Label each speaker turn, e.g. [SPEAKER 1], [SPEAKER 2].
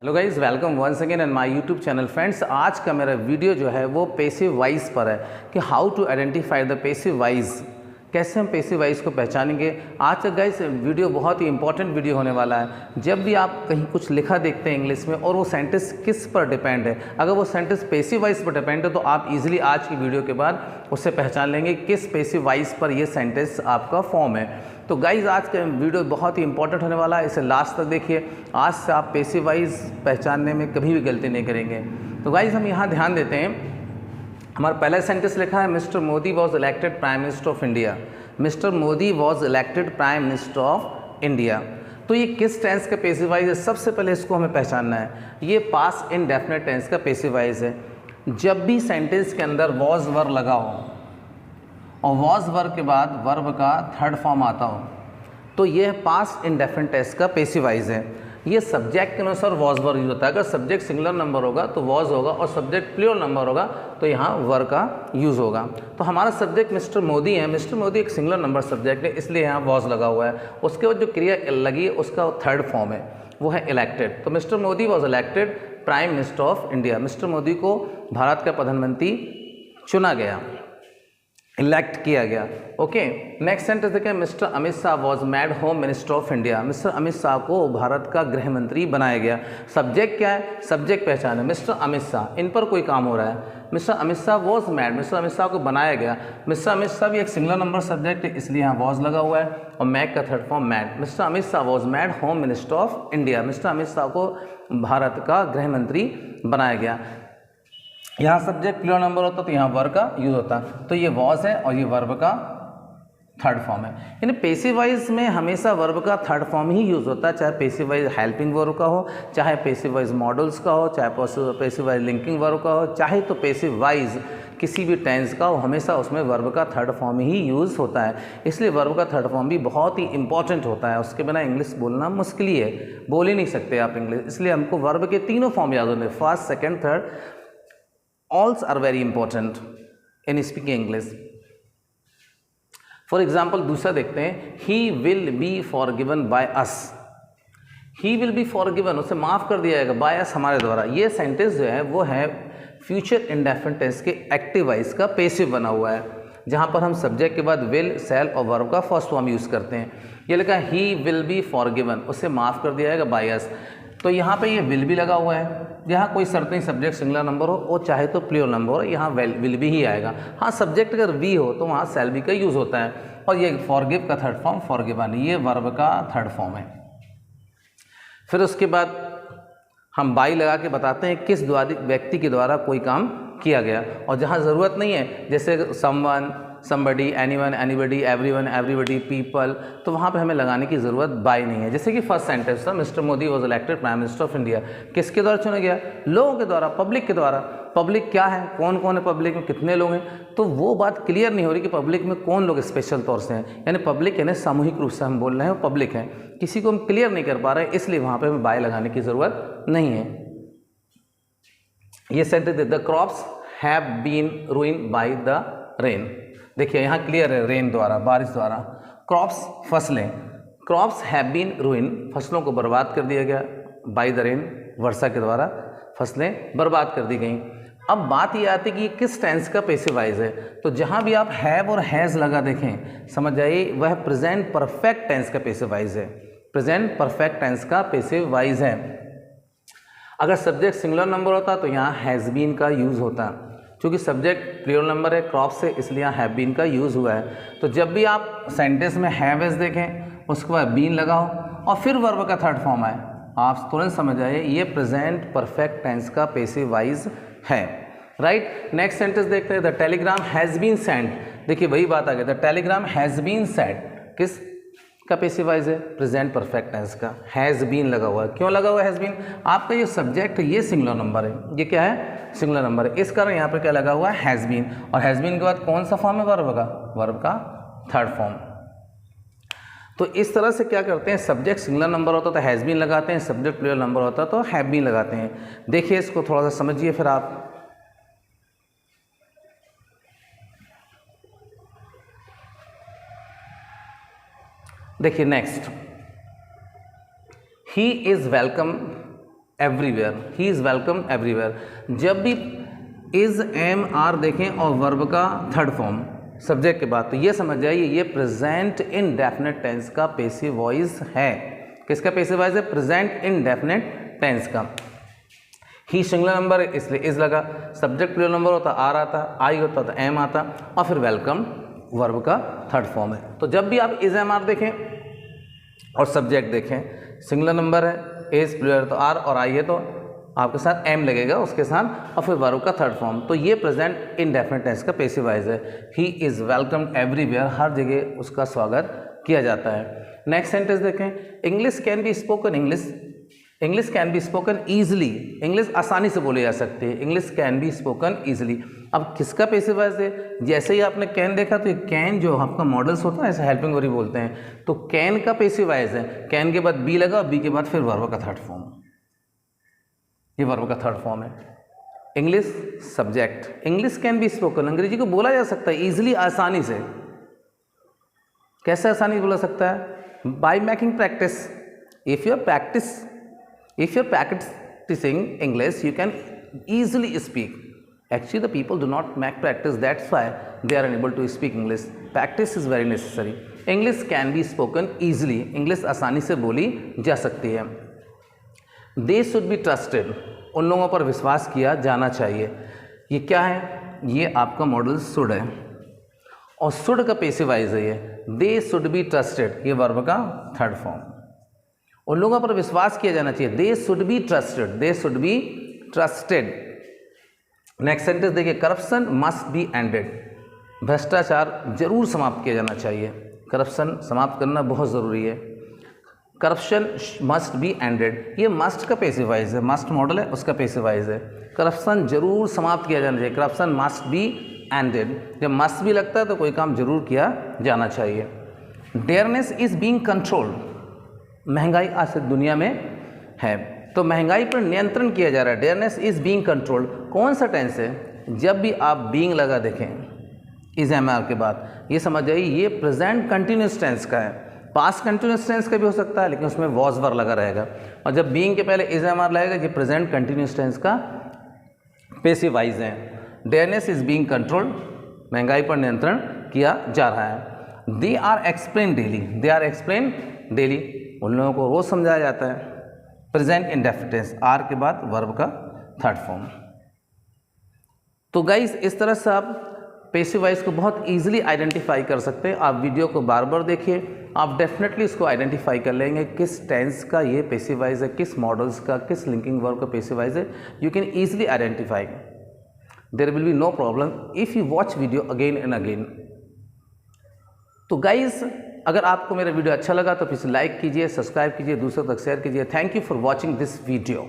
[SPEAKER 1] Hello guys, welcome once again and my YouTube channel. Friends, आज का मेरा video जो है वो पैसिव वाइज पर है कि how to identify the passive voice, कैसे हम पैसिव वाइज को पहचानेंगे। आज का गाइज वीडियो बहुत ही इंपॉर्टेंट वीडियो होने वाला है। जब भी आप कहीं कुछ लिखा देखते हैं इंग्लिश में और वो सेंटेंस किस पर डिपेंड है, अगर वो सेंटेंस पैसिव वाइज पर डिपेंड है तो आप इजीली आज की वीडियो के बाद उससे पहचान लेंगे किस पैसिव वाइज पर ये सेंटेंस आपका फॉर्म है। तो गाइज आज का वीडियो बहुत ही इंपॉर्टेंट होने वाला है, इसे लास्ट तक देखिए। आज से आप पैसिव वाइज पहचानने में कभी भी गलती नहीं करेंगे। तो गाइज हम यहाँ ध्यान देते हैं, हमारा पहला सेंटेंस लिखा है mister Modi was elected prime minister of India. Mister Modi was elected prime minister of India. तो ये किस टेंस का पैसिव वाइज है, सबसे पहले इसको हमें पहचानना है। ये पास्ट इंडेफिनिट टेंस का पैसिव वाइज है। जब भी सेंटेंस के अंदर वॉज वर्ब लगा हो और वॉज वर्ब के बाद वर्ब का थर्ड फॉर्म आता हो तो ये पास्ट इंडेफिनिट टेंस का पैसिव वाइज है। ये सब्जेक्ट के अनुसार वॉज वर्ब यूज होता है। अगर सब्जेक्ट सिंगुलर नंबर होगा तो वॉज होगा और सब्जेक्ट प्लूरल नंबर होगा तो यहाँ वर्ब का यूज़ होगा। तो हमारा सब्जेक्ट मिस्टर मोदी है। मिस्टर मोदी एक सिंगुलर नंबर सब्जेक्ट है, इसलिए यहाँ वॉज लगा हुआ है। उसके बाद जो क्रिया लगी है उसका थर्ड फॉर्म है, वो है इलेक्टेड। तो mister Modi was elected prime minister of India. Mister Modi को भारत का प्रधानमंत्री चुना गया, इलेक्ट किया गया। ओके, नेक्स्ट सेंटेंस देखें, mister Amit Shah was made home minister of India. Mister Amit Shah को भारत का गृह मंत्री बनाया गया। सब्जेक्ट क्या है, सब्जेक्ट पहचान है मिस्टर अमित शाह, इन पर कोई काम हो रहा है। Mister Amit Shah was made, mister Amit Shah को बनाया गया। मिस्टर अमित शाह भी एक सिंगुलर नंबर सब्जेक्ट है, इसलिए यहाँ वॉज लगा हुआ है और मैक का third form mad. Mister Amit Shah was made home minister of India. Mister Amit Shah को भारत का गृह मंत्री बनाया गया। यहाँ सब्जेक्ट प्लूरल नंबर होता तो यहाँ वर्ब का यूज होता। तो ये वॉज है और ये वर्ब का थर्ड फॉर्म है। यानी पैसिव वाइज में हमेशा वर्ब का थर्ड फॉर्म ही यूज होता है, चाहे पैसिव वाइज हेल्पिंग वर्ब का हो, चाहे पैसिव वाइज मॉडल्स का हो, चाहे पैसिव वाइज लिंकिंग वर्ब का हो, चाहे तो पैसिव वाइज किसी भी टेंस का हो, हमेशा उसमें वर्ब का थर्ड फॉर्म ही यूज़ होता है। इसलिए वर्ब का थर्ड फॉर्म भी बहुत ही इंपॉर्टेंट होता है। उसके बिना इंग्लिश बोलना मुश्किल ही है, बोल ही नहीं सकते आप इंग्लिश। इसलिए हमको वर्ब के तीनों फॉर्म याद होने, first, second, third, all's are very important in speaking English. For example दूसरा देखते हैं, he will be forgiven by us. He will be forgiven, उसे माफ़ कर दिया जाएगा, बाय अस, हमारे द्वारा। ये सेंटेंस जो है वो है फ्यूचर इंडेफिनिट टेंस के एक्टिव वाइज का पैसिव बना हुआ है, जहाँ पर हम सब्जेक्ट के बाद विल, शैल और वर्ब का फर्स्ट फॉर्म यूज़ करते हैं। ये लिखा है ही विल बी फॉरगिवन, उसे माफ़ कर दिया जाएगा बाय अस। तो यहाँ पे ये विल भी लगा हुआ है। यहाँ कोई शर्त नहीं, सब्जेक्ट सिंगुलर नंबर हो और चाहे तो प्लूरल नंबर हो, यहाँ विल भी ही आएगा। हाँ, सब्जेक्ट अगर वी हो तो वहाँ शैल बी का यूज़ होता है। और ये फॉरगिव का थर्ड फॉर्म फॉरगिवन, ये वर्ब का थर्ड फॉर्म है। फिर उसके बाद हम बाई लगा के बताते हैं किस व्यक्ति के द्वारा कोई काम किया गया। और जहाँ ज़रूरत नहीं है, जैसे someone, somebody, anyone, anybody, everyone, everybody, people, तो वहाँ पे हमें लगाने की ज़रूरत बाय नहीं है। जैसे कि फर्स्ट सेंटेंस था, mister Modi was elected prime minister of India. किसके द्वारा चुना गया? लोगों के द्वारा, पब्लिक के द्वारा। पब्लिक क्या है, कौन कौन है पब्लिक में, कितने लोग हैं, तो वो बात क्लियर नहीं हो रही कि पब्लिक में कौन लोग स्पेशल तौर से हैं। यानी पब्लिक यानी सामूहिक रूप से हम बोल रहे हैं वो पब्लिक है, किसी को हम क्लियर नहीं कर पा रहे हैं, इसलिए वहाँ पर हमें बाय लगाने की ज़रूरत नहीं है। ये sentence, the crops have been ruined by the rain. देखिए यहाँ क्लियर है, रेन द्वारा, बारिश द्वारा। क्रॉप्स, फसलें, क्रॉप्स हैव बीन रूइंड, फसलों को बर्बाद कर दिया गया, बाय द रेन, वर्षा के द्वारा फसलें बर्बाद कर दी गई। अब बात ये आती है कि किस टेंस का पैसिव वाइज है। तो जहाँ भी आप हैव और हैज़ लगा देखें, समझ जाइए वह प्रेजेंट परफेक्ट टेंस का पैसिव वाइज है। प्रेजेंट परफेक्ट टेंस का पैसिव वाइज है। अगर सब्जेक्ट सिंगुलर नंबर होता तो यहाँ हैज़ बीन का यूज़ होता, क्योंकि सब्जेक्ट प्लूरल नंबर है, क्रॉप से, इसलिए यहाँ हैव बीन का यूज़ हुआ है। तो जब भी आप सेंटेंस में हैव एज देखें, उसके बाद बीन लगाओ और फिर वर्ब का थर्ड फॉर्म आए, आप तुरंत समझ आइए ये प्रेजेंट परफेक्ट टेंस का पैसिव वाइज है। राइट, नेक्स्ट सेंटेंस देखते हैं, the telegram has been send. देखिए वही बात आ गई, the telegram has been send किस का पैसिव वाइज है? प्रेजेंट परफेक्ट टेंस का। हैज़ बीन लगा हुआ है, क्यों लगा हुआ है हैज़ बीन? आपका ये सब्जेक्ट है, ये सिंगुलर नंबर है, ये क्या है? सिंगुलर नंबर है, इस कारण यहाँ पर क्या लगा हुआ है? Has been. और हैज़ बीन के बाद कौन सा फॉर्म है? वर्ब का, वर्ब का थर्ड फॉर्म। तो इस तरह से क्या करते हैं, सब्जेक्ट सिंगुलर नंबर होता तो हैज़ बीन लगाते हैं, सब्जेक्ट प्लूरल नंबर होता तो हैव बीन लगाते हैं। देखिए इसको थोड़ा सा समझिए फिर आप। देखिए next, he is welcome everywhere, he is welcome everywhere. जब भी इज़, एम, आर देखें और वर्ब का थर्ड फॉर्म सब्जेक्ट के बाद, तो ये समझ जाइए ये प्रेजेंट इंडेफिनिट टेंस का पैसिव वॉइस है। किसका पैसिव वॉइस है? प्रेजेंट इंडेफिनिट टेंस का। ही सिंगुलर नंबर इसलिए इज़ लगा, सब्जेक्ट प्लूरल नंबर होता आर आता, आई होता तो एम आता, और फिर वेलकम वर्ब का थर्ड फॉर्म है। तो जब भी आप इज़, एम, आर देखें और सब्जेक्ट देखें, सिंगुलर नंबर है, इज़, प्लूरल तो आर, और आई है तो आपके साथ एम लगेगा उसके साथ, और फिर वर्ब का थर्ड फॉर्म। तो ये प्रेजेंट इंडेफिनिट टेंस का पैसिव वॉइस है। ही इज़ वेलकम्ड एवरीवेयर, हर जगह उसका स्वागत किया जाता है। नेक्स्ट सेंटेंस देखें, English can be spoken, English can be spoken easily, English आसानी से बोली जा सकती है, English can be spoken easily. अब किसका पैसिव वॉइस है? जैसे ही आपने कैन देखा तो कैन जो आपका मॉडल्स होता है ऐसे हेल्पिंग वर्ब बोलते हैं, तो कैन का पैसिव वॉइस है, कैन के बाद बी लगा और बी के बाद फिर वर्ब का थर्ड फॉर्म, ये वर्ब का थर्ड फॉर्म है। English subject, English can be spoken, अंग्रेजी को बोला जा सकता है ईजिली, आसानी से। कैसे आसानी बोला सकता है? By making practice. If you are practicing English, you can easily speak. Actually, the people do not make practice. That's why they are unable to speak English. Practice is very necessary. English can be spoken easily. English आसानी से बोली जा सकती है। They should be trusted. उन लोगों पर विश्वास किया जाना चाहिए। ये क्या है? ये आपका मॉडल should है, और should का पैसिव वॉइस है ये। They should be trusted, ये वर्ब का थर्ड फॉर्म। उन लोगों पर विश्वास किया जाना चाहिए। They should be trusted, they should be trusted. Next sentence देखिए, करप्शन मस्ट बी एंडेड, भ्रष्टाचार जरूर समाप्त किया जाना चाहिए। करप्शन समाप्त करना बहुत ज़रूरी है। करप्शन मस्ट बी एंडेड, ये मस्ट का पैसिव वॉइस है, मस्ट मॉडल है उसका पैसिव वॉइस है। करप्शन जरूर समाप्त किया जाना चाहिए, करप्शन मस्ट बी एंडेड। जब मस्ट भी लगता है तो कोई काम जरूर किया जाना चाहिए। डेयरनेस इज बीइंग कंट्रोल्ड, महंगाई आज दुनिया में है तो महंगाई पर नियंत्रण किया जा रहा है। डेयरनेस इज बीइंग कंट्रोल्ड, कौन सा टेंस है? जब भी आप बीइंग लगा देखें इज, एम, आर के बाद, ये समझ जाइए ये प्रेजेंट कंटिन्यूस टेंस का है। पास्ट कंटिन्यूस टेंस का भी हो सकता है लेकिन उसमें वॉज वर लगा रहेगा, और जब बीइंग के पहले इज, एम, आर लगेगा, ये प्रेजेंट कंटिन्यूस टेंस का पैसिव वॉइस है। डेयरनेस इज बीइंग कंट्रोल्ड, महंगाई पर नियंत्रण किया जा रहा है। They are explain daily, they are explain daily, उन लोगों को रोज़ समझाया जाता है। प्रेजेंट इंडेफिनिट टेंस, आर के बाद वर्ब का थर्ड फॉर्म। तो गाइस इस तरह से आप पैसिव वॉइस को बहुत इजीली आइडेंटिफाई कर सकते हैं। आप वीडियो को बार बार देखिए, आप डेफिनेटली इसको आइडेंटिफाई कर लेंगे किस टेंस का ये पैसिव वॉइस है, किस मॉडल्स का, किस लिंकिंग वर्ब का पैसिव वॉइस है। You can easily identify, there will be no problem if you watch video again and again. तो गाइस अगर आपको मेरा वीडियो अच्छा लगा तो प्लीज़ लाइक कीजिए, सब्सक्राइब कीजिए, दूसरों तक शेयर कीजिए। Thank you for watching this video.